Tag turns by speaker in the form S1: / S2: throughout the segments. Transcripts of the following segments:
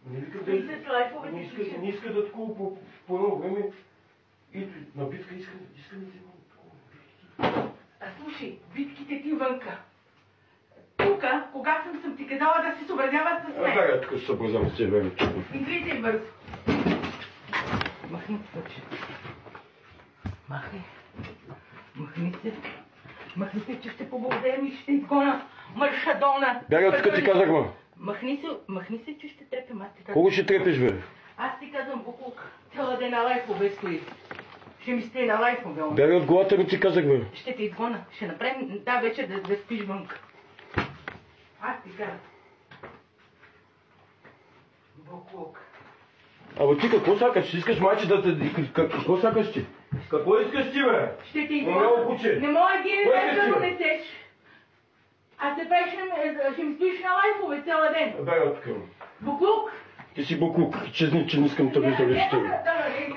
S1: Не иска да такова по едно време. И на битка иска да взема.
S2: Слушай, битките ти вънка. Тук, когато съм ти казала да се съобразява с мен.
S1: Да, тук се съобразявам с тебе.
S2: Излизай бързо. Махни се. Махни. Махни се. Махни се, че ще поблагодарим и ще изгона маршадона.
S1: Бягай от тук ти казах, ма.
S2: Махни се, че ще трепем. Аз ти казвам.
S1: Кого ще трепеш, бе?
S2: Аз ти казвам, Букук. Цяла ден на лайфове стои. Ще ми стои на лайфове.
S1: Бягай от главата ми ти казах, бе.
S2: Ще те изгона. Ще направим тази вечер да спиш вънка. Аз ти казвам. Букук.
S1: Абе ти какво сакаш? Искаш майче да те... Какво сакаш ти? Какво искаш ти, бе?
S2: Ще ти изгона. Не мога да го донесеш. А се правиш, ще ми стоиш на лайфове цяла ден.
S1: Бягай от тук.
S2: Буклук.
S1: Ти си буклук, че не искам да виждам вече тебе.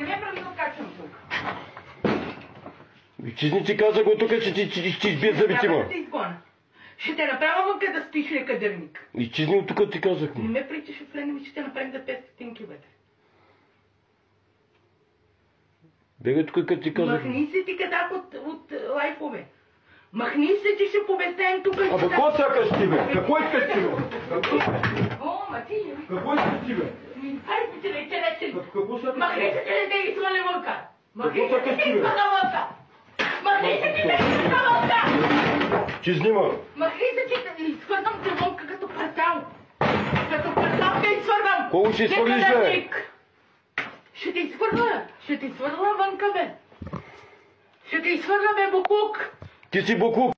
S2: Не прави да откачам тук.
S1: Чизни ти казах го тук, че ти ще избият зъбите, ма.
S2: Ще те направя вънка да спиш лекадърник.
S1: И чизни от тук ти казах, ма.
S2: Не ме причаш в лене, че ще направим за 5 стотинки вътре.
S1: Бегай тук, като ти казах.
S2: Махни се ти кадак от лайфове. Махни се, че ще побесаем тук.
S1: Абе, какво сакаш ти, бе? Какво искаш ти, бе?
S2: О, ма ти...
S1: Какво искаш ти, бе?
S2: Хайде ти рече.
S1: Какво сакаш?
S2: Махни се, че не те изхвали вънка. Махни
S1: Какво
S2: се, че
S1: сакаш
S2: не
S1: ти, бе?
S2: изхвали вънка. Махни се, че не изхвали вънка.
S1: Чизни, ма.
S2: Махни се, че те изхвърдам те вънка като пъртал. Като пъртал те изхвърдам.
S1: Колко ще изхвърлиш, бе?
S2: Ще те изхвърля. Ще те изхвърля вънка, бе. Ще те изхвърля, бе, Букук.
S1: Ти си буклук.